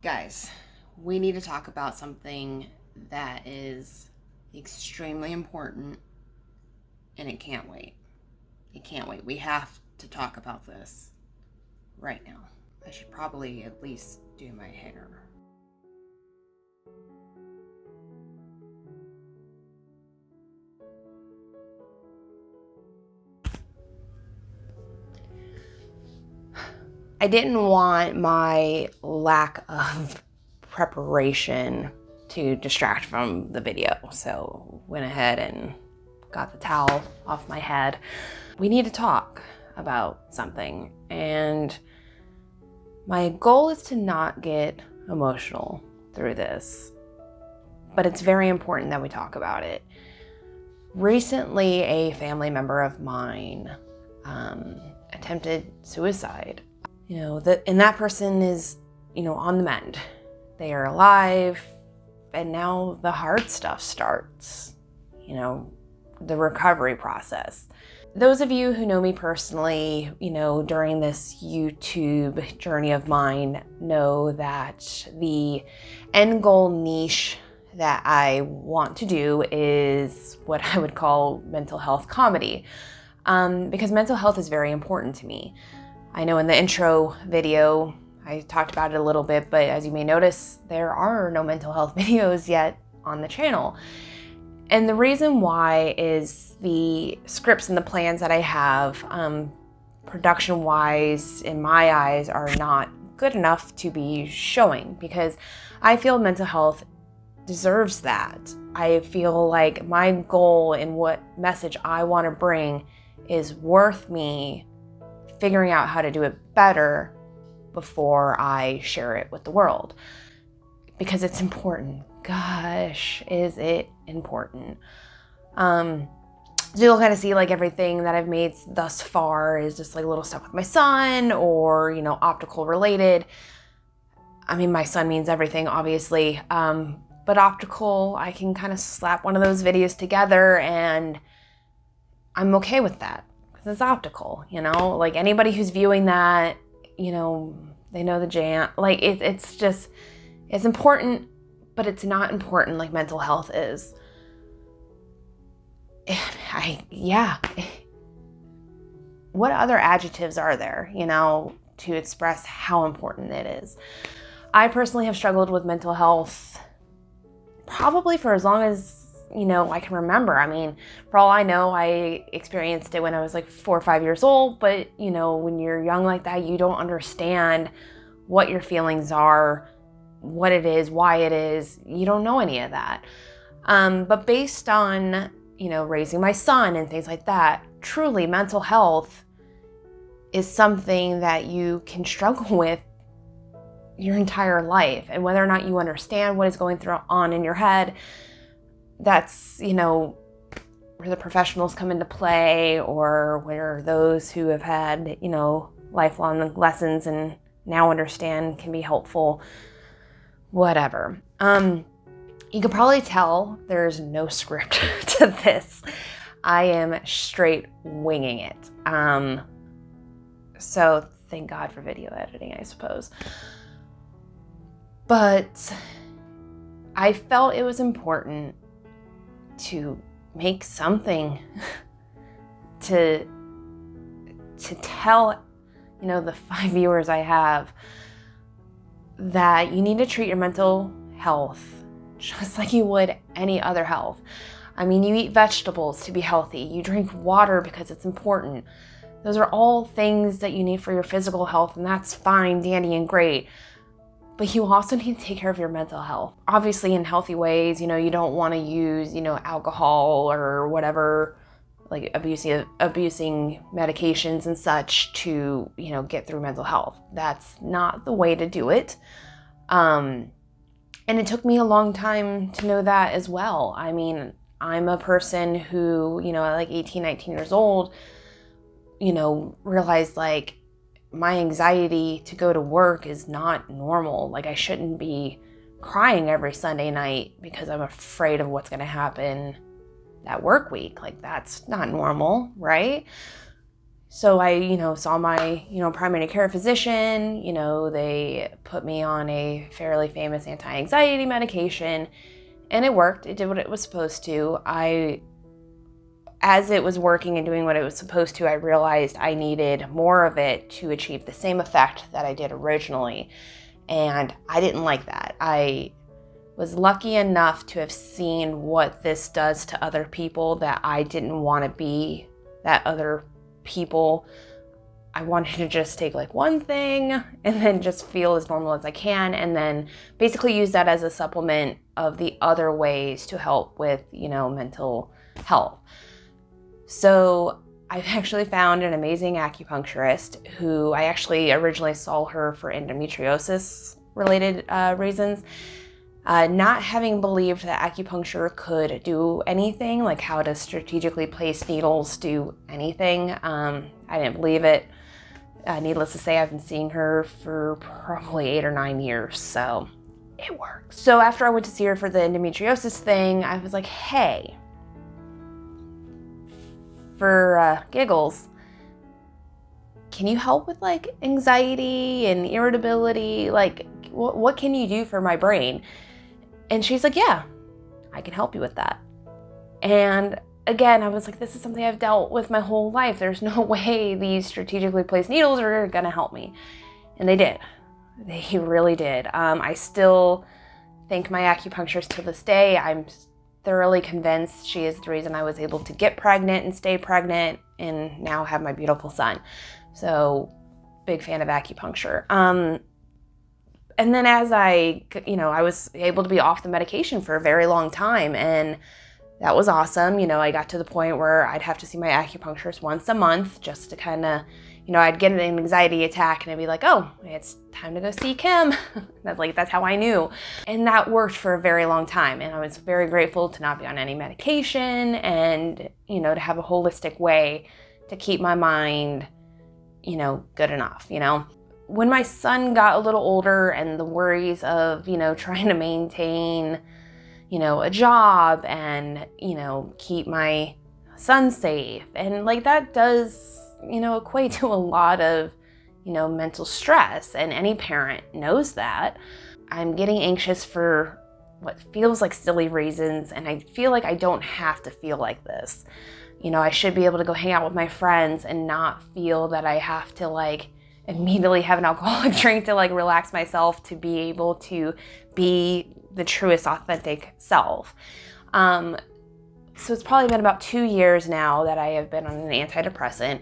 Guys, we need to talk about something that is extremely important and it can't wait. It can't wait. We have to talk about this right now. I should probably at least do my hair. I didn't want my lack of preparation to distract from the video, so went ahead and got the towel off my head. We need to talk about something, and my goal is to not get emotional through this, but it's very important that we talk about it. Recently, a family member of mine attempted suicide. And that person is, on the mend. They are alive, and now the hard stuff starts, the recovery process. Those of you who know me personally, during this YouTube journey of mine, know that the end goal niche that I want to do is what I would call mental health comedy, because mental health is very important to me. I know in the intro video, I talked about it a little bit, but as you may notice, there are no mental health videos yet on the channel. And the reason why is the scripts and the plans that I have, production-wise, in my eyes, are not good enough to be showing, because I feel mental health deserves that. I feel like my goal and what message I want to bring is worth me figuring out how to do it better before I share it with the world, because it's important. Gosh, is it important? So you'll kind of see like everything that I've made thus far is just like little stuff with my son, or optical related. I mean, my son means everything, obviously, but optical, I can kind of slap one of those videos together and I'm okay with that. It's optical, like anybody who's viewing that, they know the jam. Like it's important, but it's not important like mental health is. What other adjectives are there, to express how important it is? I personally have struggled with mental health probably for as long as I can remember. I mean, for all I know, I experienced it when I was like 4 or 5 years old, but when you're young like that, you don't understand what your feelings are, what it is, why it is. You don't know any of that. But based on, raising my son and things like that, truly mental health is something that you can struggle with your entire life. And whether or not you understand what is going on in your head, that's, where the professionals come into play, or where those who have had, lifelong lessons and now understand can be helpful, whatever. You can probably tell there's no script to this. I am straight winging it. So thank God for video editing, I suppose. But I felt it was important to make something to tell, the 5 viewers I have, that you need to treat your mental health just like you would any other health. I mean, you eat vegetables to be healthy. You drink water because it's important. Those are all things that you need for your physical health, and that's fine, dandy, and great. But you also need to take care of your mental health. Obviously in healthy ways, you don't want to use, alcohol or whatever, like abusing medications and such to, get through mental health. That's not the way to do it. And it took me a long time to know that as well. I mean, I'm a person who, at like 18, 19 years old, realized like, my anxiety to go to work is not normal. Like, I shouldn't be crying every Sunday night because I'm afraid of what's going to happen that work week. Like, that's not normal, right? So I, saw my, primary care physician. They put me on a fairly famous anti-anxiety medication, and it worked. It did what it was supposed to. As it was working and doing what it was supposed to, I realized I needed more of it to achieve the same effect that I did originally. And I didn't like that. I was lucky enough to have seen what this does to other people that I didn't want to be that other people. I wanted to just take like one thing and then just feel as normal as I can, and then basically use that as a supplement of the other ways to help with, mental health. So I've actually found an amazing acupuncturist who I actually originally saw her for endometriosis related reasons. Not having believed that acupuncture could do anything, like how to strategically place needles do anything, I didn't believe it. Needless to say, I've been seeing her for probably 8 or 9 years, so it works. So after I went to see her for the endometriosis thing, I was like, hey, for giggles, can you help with like anxiety and irritability? Like, what can you do for my brain? And she's like, yeah, I can help you with that. And again, I was like, this is something I've dealt with my whole life. There's no way these strategically placed needles are gonna help me. And they did. They really did. I still thank my acupuncturist to this day. I'm thoroughly convinced she is the reason I was able to get pregnant and stay pregnant and now have my beautiful son. So big fan of acupuncture. And then as I was able to be off the medication for a very long time, and that was awesome. I got to the point where I'd have to see my acupuncturist once a month just to kind of, I'd get an anxiety attack and I'd be like, oh, it's time to go see Kim. That's how I knew. And that worked for a very long time. And I was very grateful to not be on any medication and, to have a holistic way to keep my mind, good enough, When my son got a little older and the worries of, trying to maintain, a job and, keep my son safe. And like that does, equate to a lot of, mental stress. And any parent knows that. I'm getting anxious for what feels like silly reasons. And I feel like I don't have to feel like this. I should be able to go hang out with my friends and not feel that I have to like immediately have an alcoholic drink to like relax myself to be able to be the truest authentic self. So it's probably been about 2 years now that I have been on an antidepressant,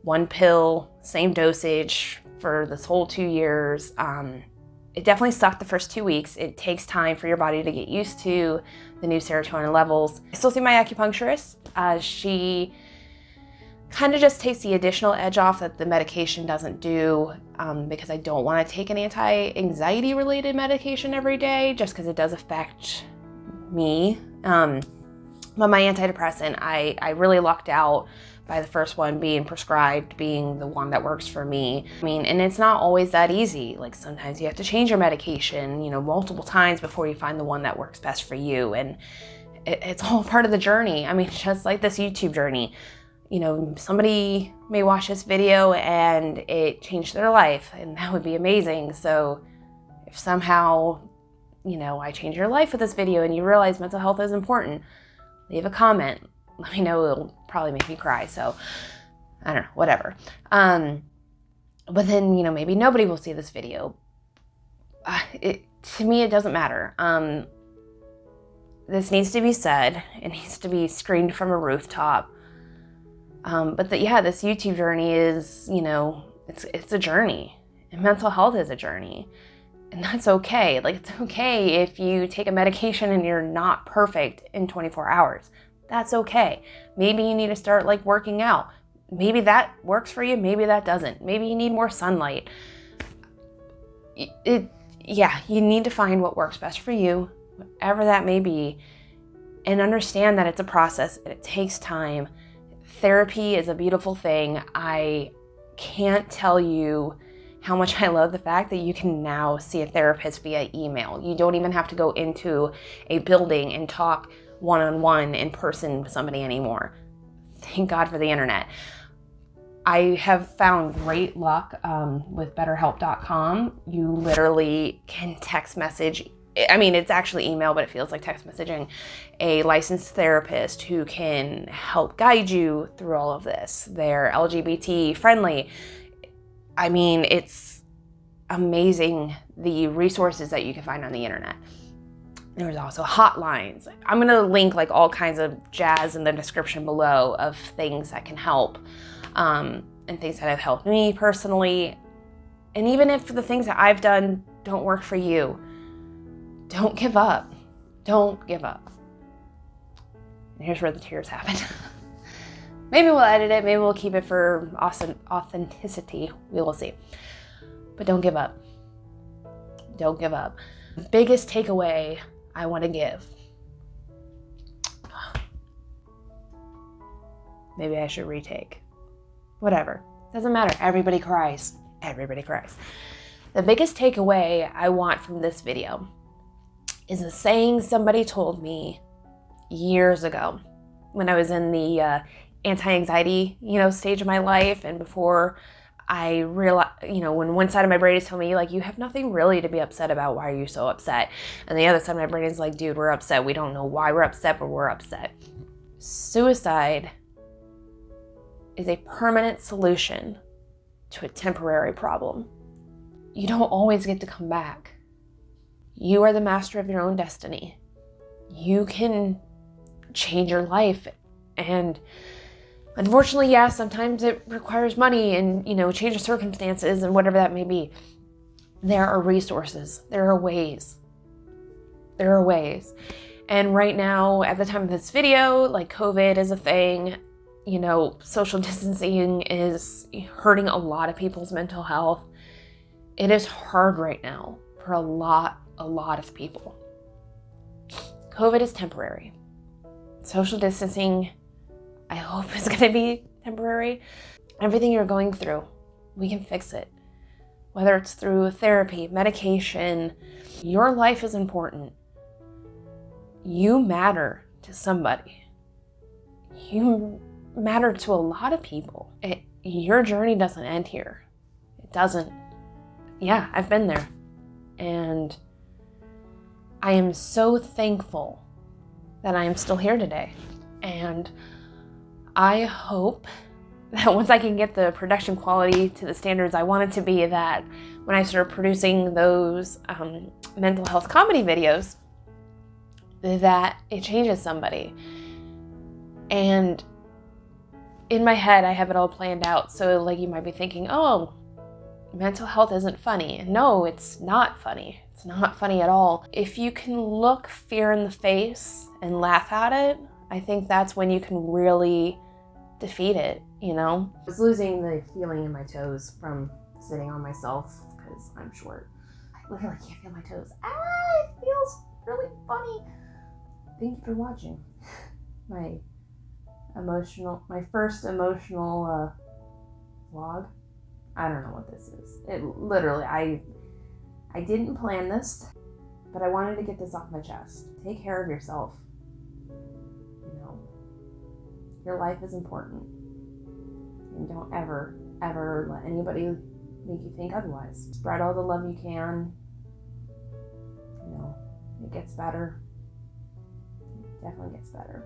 1 pill, same dosage for this whole 2 years. It definitely sucked the first 2 weeks. It takes time for your body to get used to the new serotonin levels. I still see my acupuncturist. She kind of just takes the additional edge off that the medication doesn't do, because I don't want to take an anti-anxiety related medication every day just because it does affect me. But my antidepressant, I really lucked out by the first one being prescribed, being the one that works for me. And it's not always that easy. Like sometimes you have to change your medication, multiple times before you find the one that works best for you. And it's all part of the journey. Just like this YouTube journey. Somebody may watch this video and it changed their life, and that would be amazing. So if somehow, I change your life with this video and you realize mental health is important, leave a comment. Let me know. It'll probably make me cry. So I don't know, whatever. But then, maybe nobody will see this video. To me, it doesn't matter. This needs to be said. It needs to be screamed from a rooftop. But this YouTube journey is, it's a journey, and mental health is a journey, and that's okay. Like, it's okay if you take a medication and you're not perfect in 24 hours. That's okay. Maybe you need to start like working out. Maybe that works for you. Maybe that doesn't. Maybe you need more sunlight. You need to find what works best for you, whatever that may be, and understand that it's a process and it takes time. Therapy is a beautiful thing. I can't tell you how much I love the fact that you can now see a therapist via email. You don't even have to go into a building and talk one-on-one in person with somebody anymore. Thank God for the internet. I have found great luck with BetterHelp.com. You literally can text message, I mean, it's actually email, but it feels like text messaging, a licensed therapist who can help guide you through all of this. They're LGBT friendly. I mean, it's amazing the resources that you can find on the internet. There's also hotlines. I'm gonna link like all kinds of jazz in the description below of things that can help, and things that have helped me personally. And even if the things that I've done don't work for you, don't give up. Don't give up. And here's where the tears happen. Maybe we'll edit it, maybe we'll keep it for authenticity. We will see. But don't give up. Don't give up. The biggest takeaway I want to give. Maybe I should retake. Whatever. Doesn't matter. Everybody cries. Everybody cries. The biggest takeaway I want from this video is a saying somebody told me years ago when I was in the anti-anxiety, stage of my life, and before I realized, when one side of my brain is telling me, like, you have nothing really to be upset about. Why are you so upset? And the other side of my brain is like, dude, we're upset. We don't know why we're upset, but we're upset. Suicide is a permanent solution to a temporary problem. You don't always get to come back. You are the master of your own destiny. You can change your life. And unfortunately, yeah, sometimes it requires money and, change of circumstances and whatever that may be. There are resources. There are ways. There are ways. And right now, at the time of this video, like, COVID is a thing. Social distancing is hurting a lot of people's mental health. It is hard right now for a lot of people. COVID is temporary. Social distancing, I hope, is going to be temporary. Everything you're going through, we can fix it. Whether it's through therapy, medication, your life is important. You matter to somebody. You matter to a lot of people. Your journey doesn't end here. It doesn't. Yeah, I've been there. And I am so thankful that I am still here today. And I hope that once I can get the production quality to the standards I want it to be, that when I start producing those mental health comedy videos, that it changes somebody. And in my head, I have it all planned out. So, like, you might be thinking, oh, mental health isn't funny. No, it's not funny. It's not funny at all. If you can look fear in the face and laugh at it, I think that's when you can really defeat it, I was losing the feeling in my toes from sitting on myself because I'm short. I literally can't feel my toes. It feels really funny. Thank you for watching my first emotional vlog. I don't know what this is. It literally, I didn't plan this, but I wanted to get this off my chest. Take care of yourself. Your life is important. And don't ever let anybody make you think otherwise. Spread all the love you can. It gets better. It definitely gets better.